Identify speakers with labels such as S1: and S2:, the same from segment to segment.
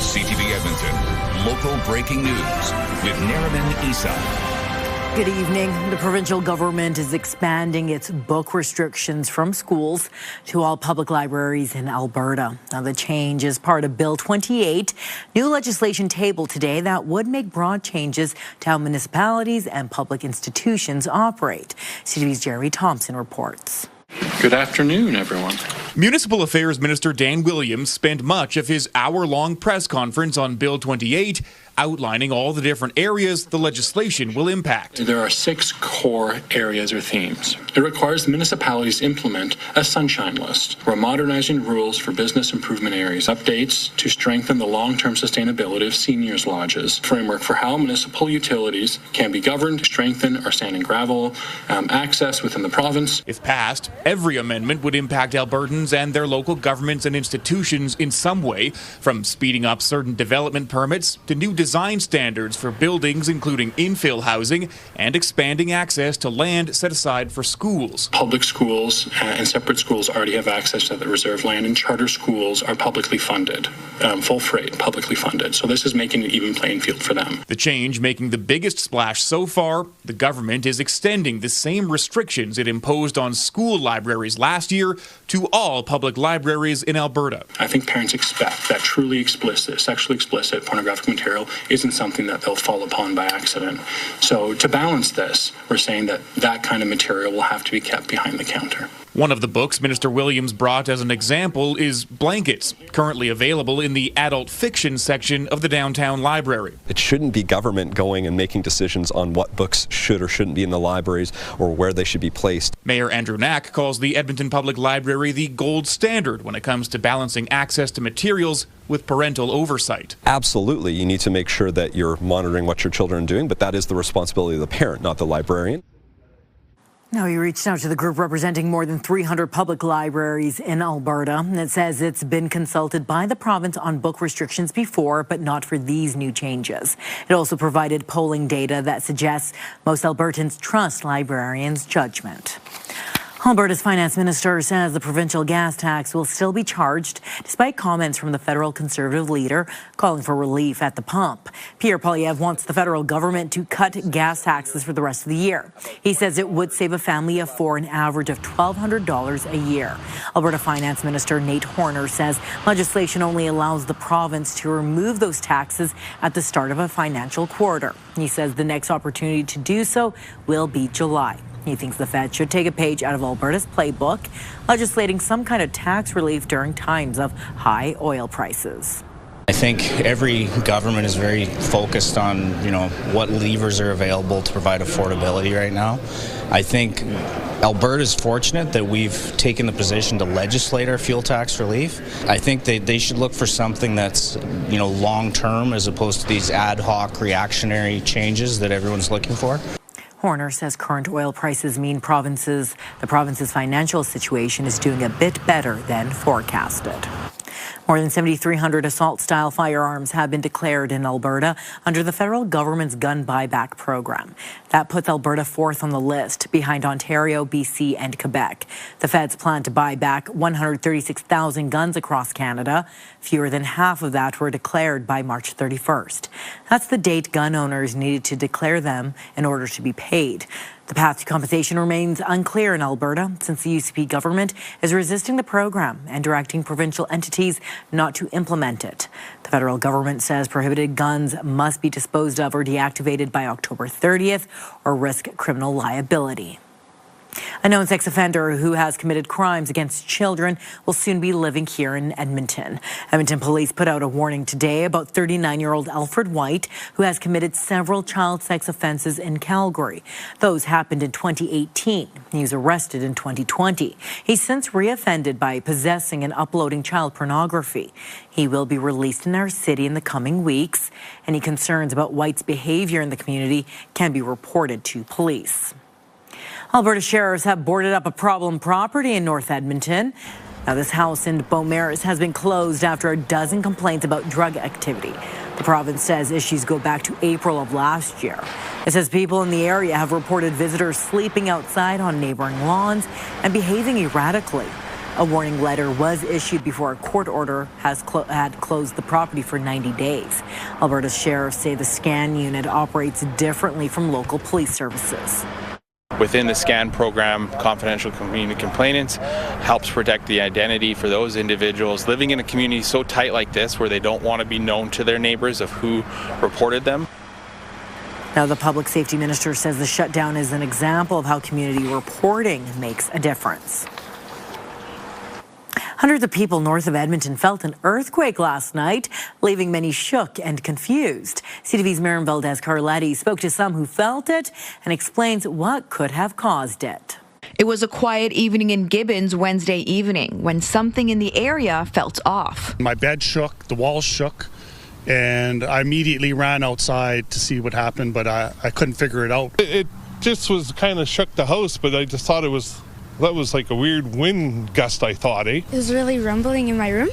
S1: CTV Edmonton, local breaking news with Naraman Isa.
S2: Good evening. The provincial government is expanding its book restrictions from schools to all public libraries in Alberta. Now, the change is part of Bill 28, new legislation tabled today that would make broad changes to how municipalities and public institutions operate. CTV's Jeremy Thompson reports.
S3: Good afternoon, everyone.
S4: Municipal Affairs Minister Dan Williams spent much of his hour-long press conference on Bill 28 outlining all the different areas the legislation will impact.
S3: There are 6 core areas or themes. It requires the municipalities to implement a sunshine list. We're modernizing rules for business improvement areas, updates to strengthen the long-term sustainability of seniors' lodges, framework for how municipal utilities can be governed, strengthen our sand and gravel access within the province.
S4: If passed, every amendment would impact Albertans and their local governments and institutions in some way, from speeding up certain development permits to new design standards for buildings, including infill housing, and expanding access to land set aside for schools.
S3: Public schools and separate schools already have access to the reserve land, and charter schools are publicly funded, full freight, publicly funded. So this is making an even playing field for them.
S4: The change making the biggest splash so far, the government is extending the same restrictions it imposed on school libraries last year to all public libraries in Alberta.
S3: I think parents expect that truly explicit, sexually explicit pornographic material isn't something that they'll fall upon by accident. So to balance this, we're saying that that kind of material will have to be kept behind the counter.
S4: One of the books Minister Williams brought as an example is Blankets, currently available in the adult fiction section of the downtown library.
S5: It shouldn't be government going and making decisions on what books should or shouldn't be in the libraries or where they should be placed.
S4: Mayor Andrew Knack calls the Edmonton Public Library the gold standard when it comes to balancing access to materials with parental oversight.
S5: Absolutely, you need to make sure that you're monitoring what your children are doing, but that is the responsibility of the parent, not the librarian.
S2: Now, you reached out to the group representing more than 300 public libraries in Alberta. It says it's been consulted by the province on book restrictions before, but not for these new changes. It also provided polling data that suggests most Albertans trust librarians' judgment. Alberta's finance minister says the provincial gas tax will still be charged, despite comments from the federal Conservative leader calling for relief at the pump. Pierre Poilievre wants the federal government to cut gas taxes for the rest of the year. He says it would save a family of 4 an average of $1,200 a year. Alberta Finance Minister Nate Horner says legislation only allows the province to remove those taxes at the start of a financial quarter. He says the next opportunity to do so will be July. He thinks the Fed should take a page out of Alberta's playbook, legislating some kind of tax relief during times of high oil prices.
S6: I think every government is very focused on, what levers are available to provide affordability right now. I think Alberta is fortunate that we've taken the position to legislate our fuel tax relief. I think they should look for something that's, long-term as opposed to these ad hoc reactionary changes that everyone's looking for.
S2: Horner says current oil prices mean the province's financial situation is doing a bit better than forecasted. More than 7,300 assault-style firearms have been declared in Alberta under the federal government's gun buyback program. That puts Alberta 4th on the list, behind Ontario, BC, and Quebec. The feds plan to buy back 136,000 guns across Canada. Fewer than half of that were declared by March 31st. That's the date gun owners needed to declare them in order to be paid. The path to compensation remains unclear in Alberta since the UCP government is resisting the program and directing provincial entities not to implement it. The federal government says prohibited guns must be disposed of or deactivated by October 30th or risk criminal liability. A known sex offender who has committed crimes against children will soon be living here in Edmonton. Edmonton police put out a warning today about 39-year-old Alfred White, who has committed several child sex offenses in Calgary. Those happened in 2018. He was arrested in 2020. He's since reoffended by possessing and uploading child pornography. He will be released in our city in the coming weeks. Any concerns about White's behavior in the community can be reported to police. Alberta sheriffs have boarded up a problem property in North Edmonton. Now, this house in Beaumaris has been closed after a dozen complaints about drug activity. The province says issues go back to April of last year. It says people in the area have reported visitors sleeping outside on neighboring lawns and behaving erratically. A warning letter was issued before a court order had closed the property for 90 days. Alberta sheriffs say the scan unit operates differently from local police services.
S7: Within the SCAN program, confidential community complainants helps protect the identity for those individuals living in a community so tight like this where they don't want to be known to their neighbors of who reported them.
S2: Now, the public safety minister says the shutdown is an example of how community reporting makes a difference. Hundreds of people north of Edmonton felt an earthquake last night, leaving many shook and confused. CTV's Miriam Valdez-Carletti spoke to some who felt it and explains what could have caused it.
S8: It was a quiet evening in Gibbons Wednesday evening when something in the area felt off.
S9: My bed shook, the walls shook, and I immediately ran outside to see what happened, but I couldn't figure it out.
S10: It just was kind of shook the house, but I just thought that was like a weird wind gust, I thought, eh?
S11: It was really rumbling in my room,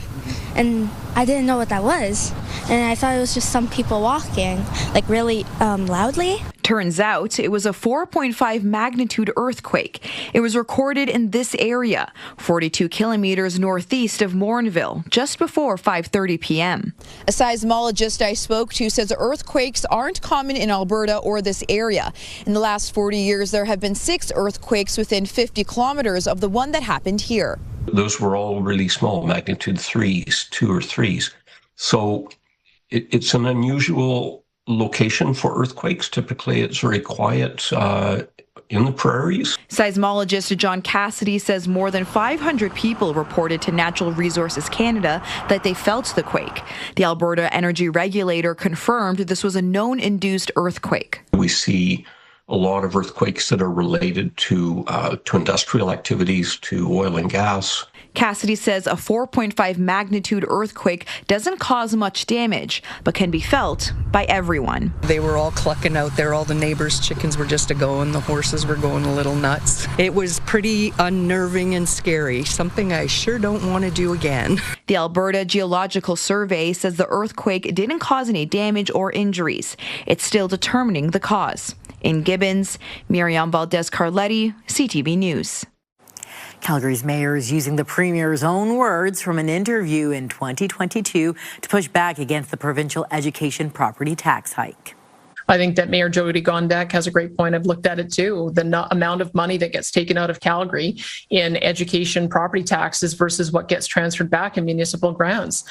S11: and I didn't know what that was. And I thought it was just some people walking, like really loudly.
S8: Turns out it was a 4.5 magnitude earthquake. It was recorded in this area, 42 kilometers northeast of Morinville, just before 5:30 p.m.
S12: A seismologist I spoke to says earthquakes aren't common in Alberta or this area. In the last 40 years, there have been 6 earthquakes within 50 kilometers of the one that happened here.
S13: Those were all really small, magnitude 3s, 2 or 3s. So it's an unusual location for earthquakes. Typically, it's very quiet in the prairies.
S8: Seismologist John Cassidy says more than 500 people reported to Natural Resources Canada that they felt the quake. The Alberta Energy Regulator confirmed this was a known induced earthquake.
S13: We see a lot of earthquakes that are related to industrial activities, to oil and gas.
S8: Cassidy says a 4.5 magnitude earthquake doesn't cause much damage, but can be felt by everyone.
S14: They were all clucking out there. All the neighbors' chickens were just a-going. The horses were going a little nuts. It was pretty unnerving and scary, something I sure don't want to do again.
S8: The Alberta Geological Survey says the earthquake didn't cause any damage or injuries. It's still determining the cause. In Gibbons, Miriam Valdez-Carletti, CTV News.
S2: Calgary's mayor is using the premier's own words from an interview in 2022 to push back against the provincial education property tax hike.
S15: I think that Mayor Jody Gondek has a great point. I've looked at it too. The amount of money that gets taken out of Calgary in education property taxes versus what gets transferred back in municipal grants.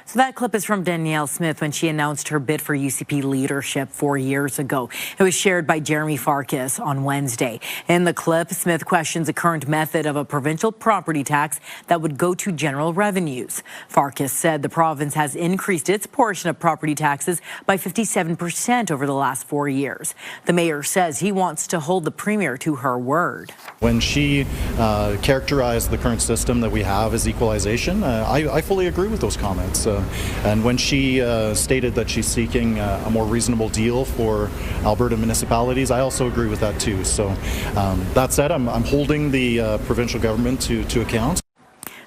S2: So that clip is from Danielle Smith when she announced her bid for UCP leadership 4 years ago. It was shared by Jeremy Farkas on Wednesday. In the clip, Smith questions the current method of a provincial property tax that would go to general revenues. Farkas said the province has increased its portion of property taxes by 57% over the last 4 years. The mayor says he wants to hold the premier to her word.
S16: When she characterized the current system that we have as equalization, I fully agree with those comments. And when she stated that she's seeking a more reasonable deal for Alberta municipalities, I also agree with that too. So that said, I'm holding the provincial government to account.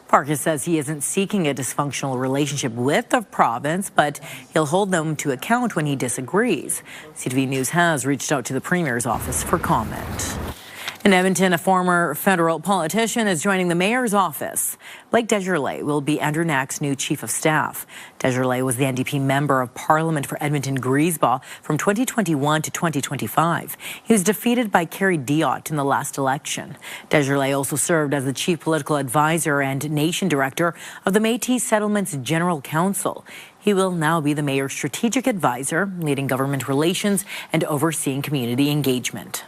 S2: Farkas says he isn't seeking a dysfunctional relationship with the province, but he'll hold them to account when he disagrees. CTV News has reached out to the Premier's office for comment. In Edmonton, a former federal politician is joining the mayor's office. Blake Desjardins will be Andrew Knack's new chief of staff. Desjardins was the NDP member of parliament for Edmonton-Griesbach from 2021 to 2025. He was defeated by Kerry Diot in the last election. Desjardins also served as the chief political advisor and nation director of the Métis Settlements General Council. He will now be the mayor's strategic advisor, leading government relations and overseeing community engagement.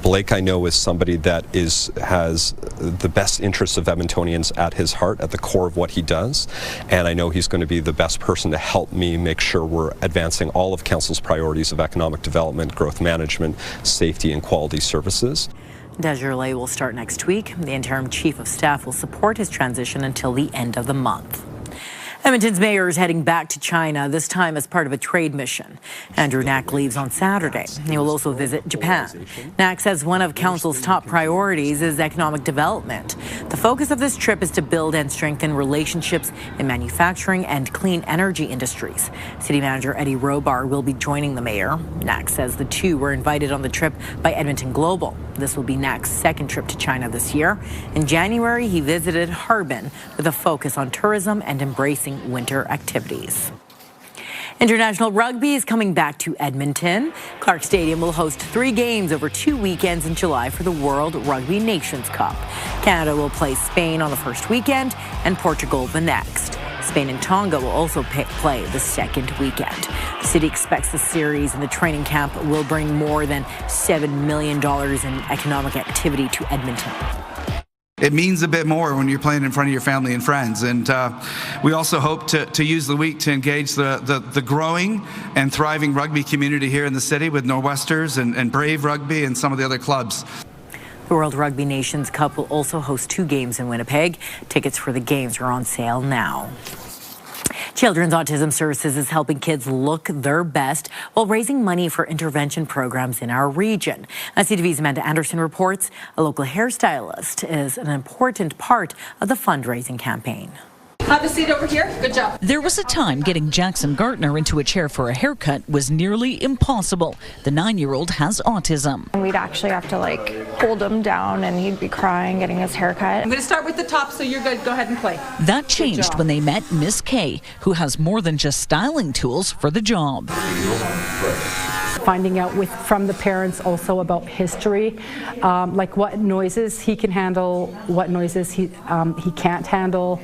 S5: Blake, I know, is somebody that has the best interests of Edmontonians at his heart, at the core of what he does. And I know he's going to be the best person to help me make sure we're advancing all of Council's priorities of economic development, growth management, safety and quality services.
S2: Desjardins will start next week. The interim chief of staff will support his transition until the end of the month. Edmonton's mayor is heading back to China, this time as part of a trade mission. Andrew Knack leaves on Saturday. He will also visit Japan. Knack says one of council's top priorities is economic development. The focus of this trip is to build and strengthen relationships in manufacturing and clean energy industries. City manager Eddie Robar will be joining the mayor. Knack says the two were invited on the trip by Edmonton Global. This will be Nak's second trip to China this year. In January, he visited Harbin with a focus on tourism and embracing winter activities. International rugby is coming back to Edmonton. Clark Stadium will host 3 games over 2 weekends in July for the World Rugby Nations Cup. Canada will play Spain on the first weekend and Portugal the next. Spain and Tonga will also play the second weekend. The city expects the series and the training camp will bring more than $7 million in economic activity to Edmonton.
S17: It means a bit more when you're playing in front of your family and friends. And we also hope to use the week to engage the growing and thriving rugby community here in the city with Nor'Westers and Brave Rugby and some of the other clubs.
S2: The World Rugby Nations Cup will also host 2 games in Winnipeg. Tickets for the games are on sale now. Children's Autism Services is helping kids look their best while raising money for intervention programs in our region. As CTV's Amanda Anderson reports, a local hairstylist is an important part of the fundraising campaign.
S18: Have a seat over here. Good job. There was a time getting Jackson Gartner into a chair for a haircut was nearly impossible. The 9-year-old has autism.
S19: And we'd actually have to hold him down and he'd be crying getting his haircut.
S18: I'm going to start with the top so you're good. Go ahead and play. That changed when they met Miss Kay, who has more than just styling tools for the job.
S20: Finding out from the parents also about history, like what noises he can handle, what noises he can't handle,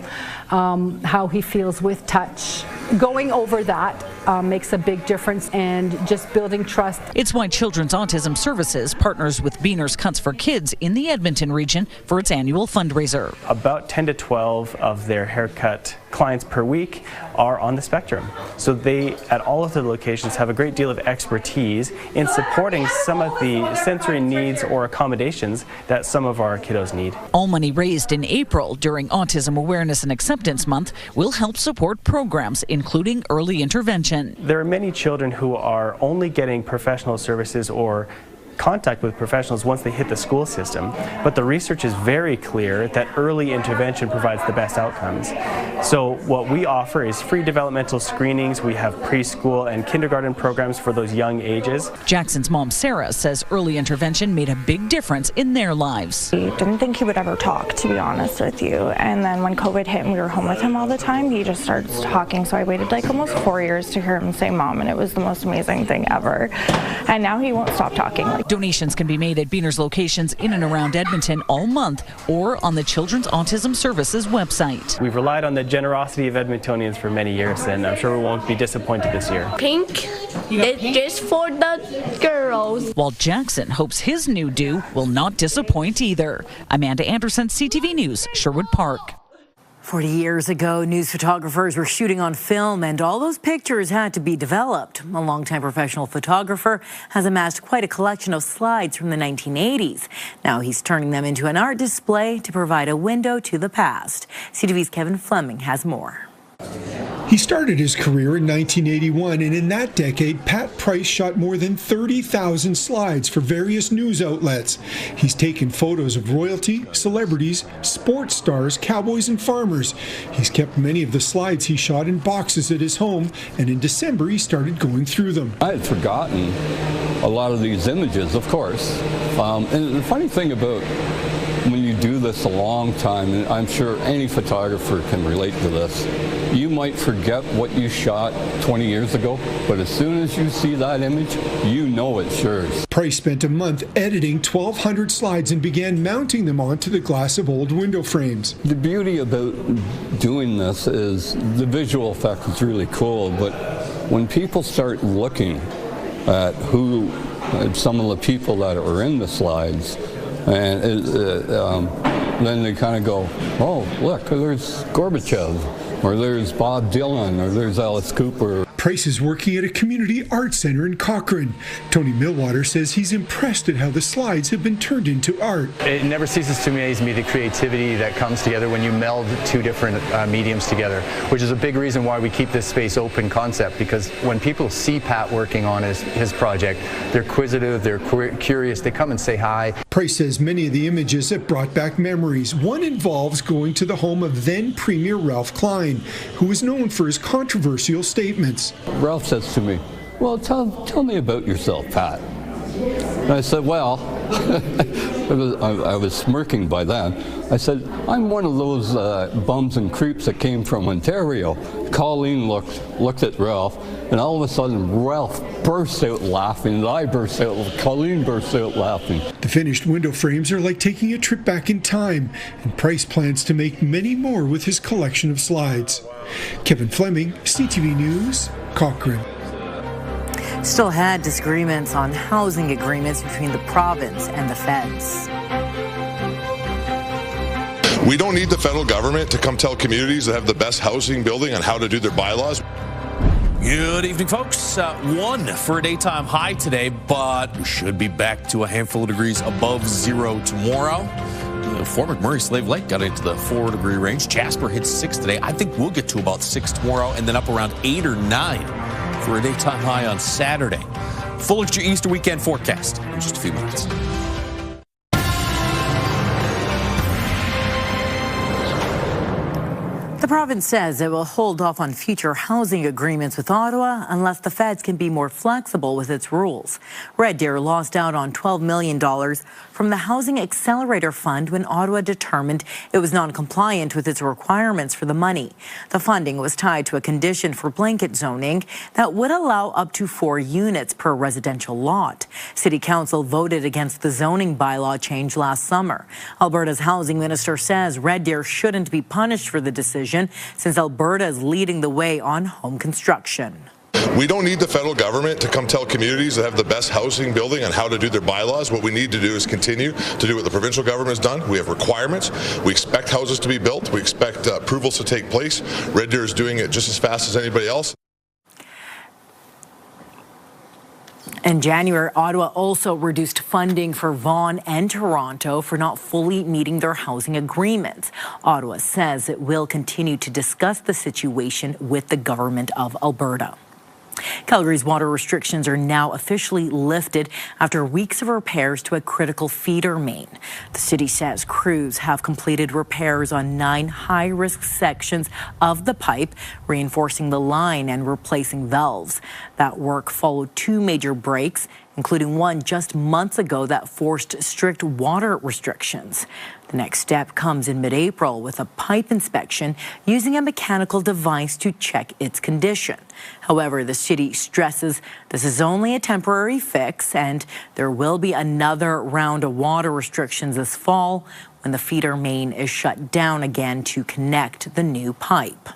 S20: how he feels with touch. Going over that makes a big difference, and just building trust.
S18: It's why Children's Autism Services partners with Beaner's Cuts for Kids in the Edmonton region for its annual fundraiser.
S21: About 10 to 12 of their haircut clients per week are on the spectrum. So they, at all of the locations, have a great deal of expertise in supporting some of the sensory needs or accommodations that some of our kiddos need.
S18: All money raised in April during Autism Awareness and Acceptance Month will help support programs including early intervention.
S21: There are many children who are only getting professional services or contact with professionals once they hit the school system, but the research is very clear that early intervention provides the best outcomes. So what we offer is free developmental screenings. We have preschool and kindergarten programs for those young ages.
S18: Jackson's mom, Sarah, says early intervention made a big difference in their lives.
S19: We didn't think he would ever talk, to be honest with you. And then when COVID hit and we were home with him all the time, he just started talking. So I waited almost 4 years to hear him say mom, and it was the most amazing thing ever. And now he won't stop talking.
S18: Donations can be made at Beaner's locations in and around Edmonton all month or on the Children's Autism Services website.
S21: We've relied on the generosity of Edmontonians for many years, and I'm sure we won't be disappointed this year.
S11: Pink, it's just for the girls.
S18: While Jackson hopes his new do will not disappoint either. Amanda Anderson, CTV News, Sherwood Park.
S2: 40 years ago, news photographers were shooting on film, and all those pictures had to be developed. A longtime professional photographer has amassed quite a collection of slides from the 1980s. Now he's turning them into an art display to provide a window to the past. CTV's Kevin Fleming has more.
S22: He started his career in 1981, and in that decade, Pat Price shot more than 30,000 slides for various news outlets. He's taken photos of royalty, celebrities, sports stars, cowboys, and farmers. He's kept many of the slides he shot in boxes at his home, and in December, he started going through them.
S23: I had forgotten a lot of these images, of course. And the funny thing about when you do this a long time, and I'm sure any photographer can relate to this, you might forget what you shot 20 years ago, but as soon as you see that image, you know it's yours.
S22: Price spent a month editing 1,200 slides and began mounting them onto the glass of old window frames.
S23: The beauty about doing this is the visual effect is really cool, but when people start looking at some of the people that are in the slides, and then they kind of go, oh, look, there's Gorbachev, or there's Bob Dylan, or there's Alice Cooper.
S22: Price is working at a community art center in Cochrane. Tony Millwater says he's impressed at how the slides have been turned into art.
S24: It never ceases to amaze me the creativity that comes together when you meld two different mediums together, which is a big reason why we keep this space open concept, because when people see Pat working on his project, they're inquisitive, they're curious, they come and say hi.
S22: Price says many of the images have brought back memories. One involves going to the home of then Premier Ralph Klein, who was known for his controversial statements.
S23: Ralph says to me, well, tell me about yourself, Pat. And I said, well, I was smirking by that. I said, I'm one of those bums and creeps that came from Ontario. Colleen looked at Ralph, and all of a sudden Ralph burst out laughing, and I burst out, Colleen burst out laughing.
S22: The finished window frames are like taking a trip back in time, and Price plans to make many more with his collection of slides. Kevin Fleming, CTV News, Cochrane.
S2: Still had disagreements on housing agreements between the province and the feds.
S1: We don't need the federal government to come tell communities that have the best housing building on how to do their bylaws.
S3: Good evening, folks. 1 for a daytime high today, but we should be back to a handful of degrees above zero tomorrow. Fort McMurray, Slave Lake got into the 4-degree range. Jasper hits 6 today. I think we'll get to about 6 tomorrow, and then up around 8 or 9 for a daytime high on Saturday. Full look at your Easter weekend forecast in just a few minutes.
S2: The province says it will hold off on future housing agreements with Ottawa unless the feds can be more flexible with its rules. Red Deer lost out on $12 million from the Housing Accelerator Fund when Ottawa determined it was non-compliant with its requirements for the money. The funding was tied to a condition for blanket zoning that would allow up to 4 units per residential lot. City Council voted against the zoning bylaw change last summer. Alberta's housing minister says Red Deer shouldn't be punished for the decision since Alberta is leading the way on home construction.
S1: We don't need the federal government to come tell communities that have the best housing building on how to do their bylaws. What we need to do is continue to do what the provincial government has done. We have requirements. We expect houses to be built. We expect approvals to take place. Red Deer is doing it just as fast as anybody else.
S2: In January, Ottawa also reduced funding for Vaughan and Toronto for not fully meeting their housing agreements. Ottawa says it will continue to discuss the situation with the government of Alberta. Calgary's water restrictions are now officially lifted after weeks of repairs to a critical feeder main. The city says crews have completed repairs on 9 high-risk sections of the pipe, reinforcing the line and replacing valves. That work followed 2 major breaks, including one just months ago that forced strict water restrictions. The next step comes in mid-April with a pipe inspection using a mechanical device to check its condition. However, the city stresses this is only a temporary fix and there will be another round of water restrictions this fall when the feeder main is shut down again to connect the new pipe.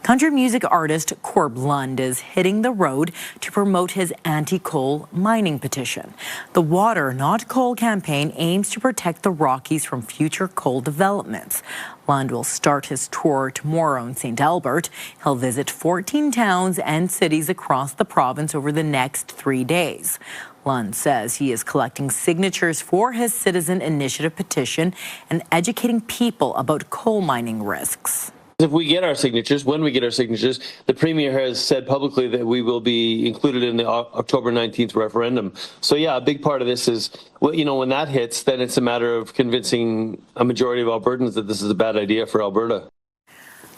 S2: Country music artist Corb Lund is hitting the road to promote his anti-coal mining petition. The Water Not Coal campaign aims to protect the Rockies from future coal developments. Lund will start his tour tomorrow in St. Albert. He'll visit 14 towns and cities across the province over the next 3 days. Lund says he is collecting signatures for his citizen initiative petition and educating people about coal mining risks.
S4: If we get our signatures, when we get our signatures, the Premier has said publicly that we will be included in the October 19th referendum. So yeah, a big part of this is, well, you know, when that hits, then it's a matter of convincing a majority of Albertans that this is a bad idea for Alberta.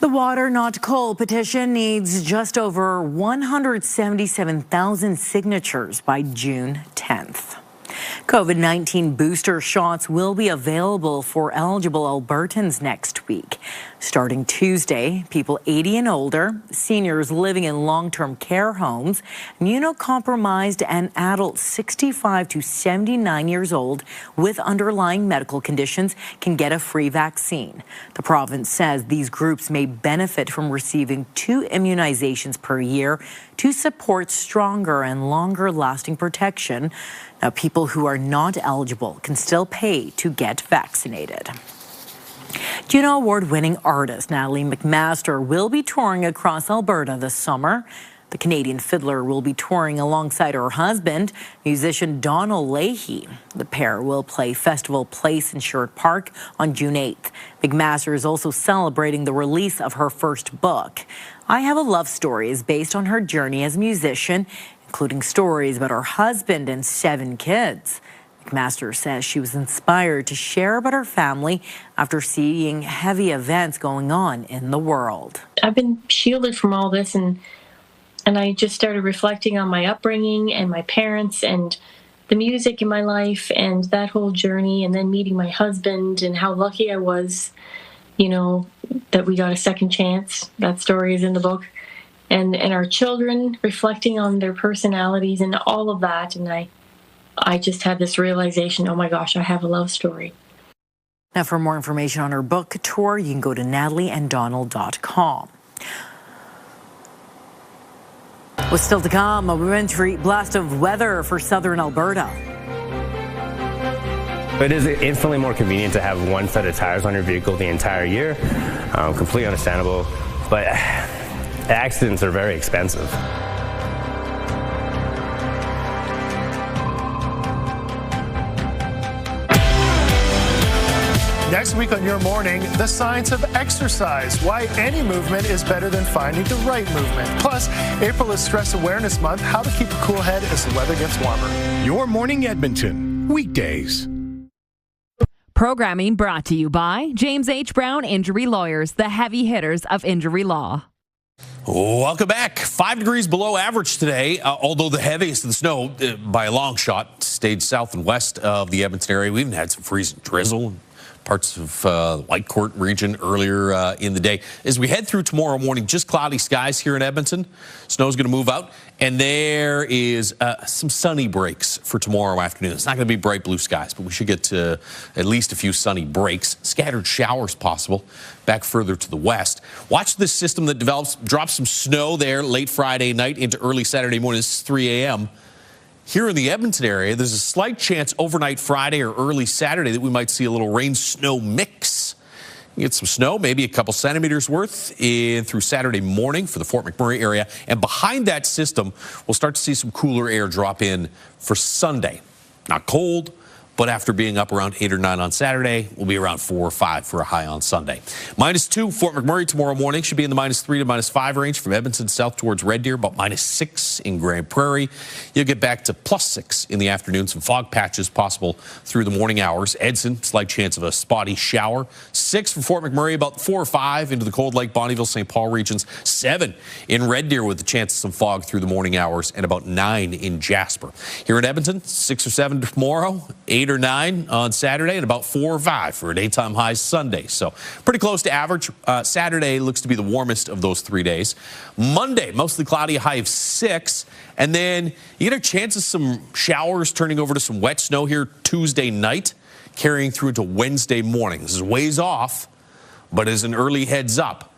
S2: The Water Not Coal petition needs just over 177,000 signatures by June 10th. COVID-19 booster shots will be available for eligible Albertans next week. Starting Tuesday, people 80 and older, seniors living in long-term care homes, immunocompromised, and adults 65 to 79 years old with underlying medical conditions can get a free vaccine. The province says these groups may benefit from receiving 2 immunizations per year to support stronger and longer-lasting protection. Now, people who are not eligible can still pay to get vaccinated. Juno Award-winning artist Natalie MacMaster will be touring across Alberta this summer. The Canadian fiddler will be touring alongside her husband, musician Donald Leahy. The pair will play Festival Place in Sherwood Park on June 8th. MacMaster is also celebrating the release of her first book. I Have a Love Story is based on her journey as a musician, including stories about her husband and 7 kids. MacMaster says she was inspired to share about her family after seeing heavy events going on in the world.
S6: I've been shielded from all this, and I just started reflecting on my upbringing and my parents and the music in my life and that whole journey, and then meeting my husband and how lucky I was, that we got a second chance. That story is in the book. And our children, reflecting on their personalities and all of that. And I just had this realization, oh my gosh, I have a love story.
S2: Now, for more information on her book tour, you can go to natalieanddonald.com. What's still to come, a wintry blast of weather for southern Alberta.
S21: It is infinitely more convenient to have one set of tires on your vehicle the entire year. Completely understandable, but accidents are very expensive.
S7: Next week on Your Morning, the science of exercise, why any movement is better than finding the right movement. Plus, April is Stress Awareness Month, how to keep a cool head as the weather gets warmer.
S9: Your Morning Edmonton, weekdays.
S10: Programming brought to you by James H. Brown Injury Lawyers, the heavy hitters of injury law.
S3: Welcome back. 5 degrees below average today, although the heaviest of the snow, by a long shot, stayed south and west of the Edmonton area. We even had some freezing drizzle. Parts of the Whitecourt region earlier in the day. As we head through tomorrow morning, just cloudy skies here in Edmonton. Snow's going to move out, and there is some sunny breaks for tomorrow afternoon. It's not going to be bright blue skies, but we should get to at least a few sunny breaks. Scattered showers possible back further to the west. Watch this system that drops some snow there late Friday night into early Saturday morning. This is 3 a.m. Here in the Edmonton area, there's a slight chance overnight Friday or early Saturday that we might see a little rain-snow mix. You get some snow, maybe a couple centimeters worth through Saturday morning for the Fort McMurray area. And behind that system, we'll start to see some cooler air drop in for Sunday. Not cold, but after being up around 8 or 9 on Saturday, we'll be around 4 or 5 for a high on Sunday. -2, Fort McMurray tomorrow morning should be in the -3 to -5 range from Edmonton south towards Red Deer, about -6 in Grand Prairie. You'll get back to +6 in the afternoon. Some fog patches possible through the morning hours. Edson, slight chance of a spotty shower. 6 for Fort McMurray, about 4 or 5 into the Cold Lake, Bonnyville, St. Paul regions. 7 in Red Deer with a chance of some fog through the morning hours, and about 9 in Jasper. Here in Edmonton, 6 or 7 tomorrow, 8 or 9 on Saturday, and about 4 or 5 for a daytime high Sunday. So pretty close to average. Saturday looks to be the warmest of those 3 days. Monday, mostly cloudy, a high of 6. And then you get a chance of some showers turning over to some wet snow here Tuesday night, carrying through to Wednesday morning. This is ways off, but as an early heads up,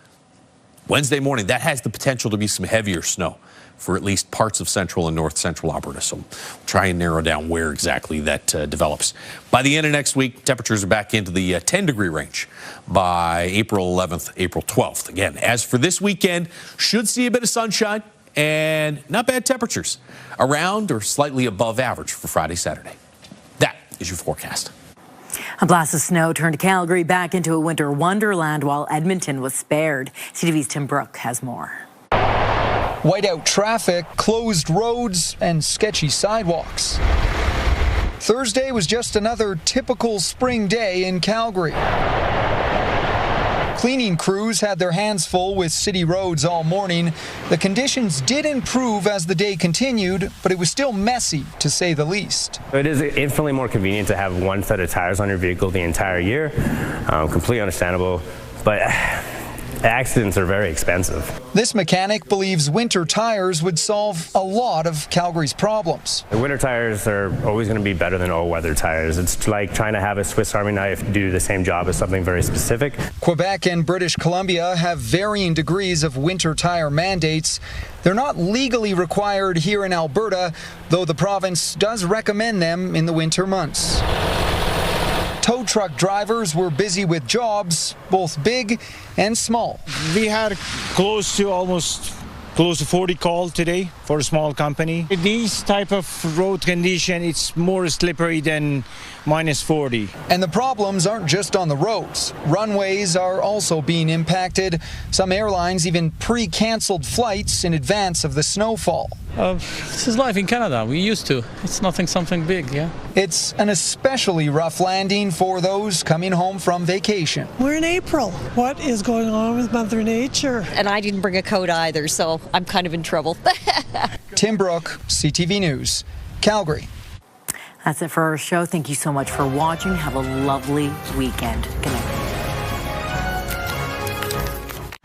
S3: Wednesday morning, that has the potential to be some heavier snow for at least parts of central and north central Alberta. So we'll try and narrow down where exactly that develops. By the end of next week, temperatures are back into the 10-degree range by April 11th, April 12th. Again, as for this weekend, should see a bit of sunshine and not bad temperatures, around or slightly above average for Friday, Saturday. That is your forecast.
S2: A blast of snow turned Calgary back into a winter wonderland while Edmonton was spared. CTV's Tim Brooke has more.
S12: Whiteout traffic, closed roads, and sketchy sidewalks. Thursday was just another typical spring day in Calgary. Cleaning crews had their hands full with city roads all morning. The conditions did improve as the day continued, but it was still messy, to say the least.
S21: It is infinitely more convenient to have one set of tires on your vehicle the entire year. Completely understandable, but accidents are very expensive.
S12: This mechanic believes winter tires would solve a lot of Calgary's problems.
S21: The winter tires are always going to be better than all-weather tires. It's like trying to have a Swiss Army knife do the same job as something very specific.
S12: Quebec and British Columbia have varying degrees of winter tire mandates. They're not legally required here in Alberta, though the province does recommend them in the winter months. Tow truck drivers were busy with jobs, both big and small.
S25: We had close to 40 calls today for a small company. In these type of road condition, it's more slippery than -40.
S12: And the problems aren't just on the roads. Runways are also being impacted. Some airlines even pre-canceled flights in advance of the snowfall.
S26: This is life in Canada. We're used to. It's something big, yeah.
S12: It's an especially rough landing for those coming home from vacation.
S27: We're in April. What is going on with Mother Nature?
S28: And I didn't bring a coat either, so I'm kind of in trouble.
S12: Tim Brooke, CTV News, Calgary.
S2: That's it for our show. Thank you so much for watching. Have a lovely weekend. Good night.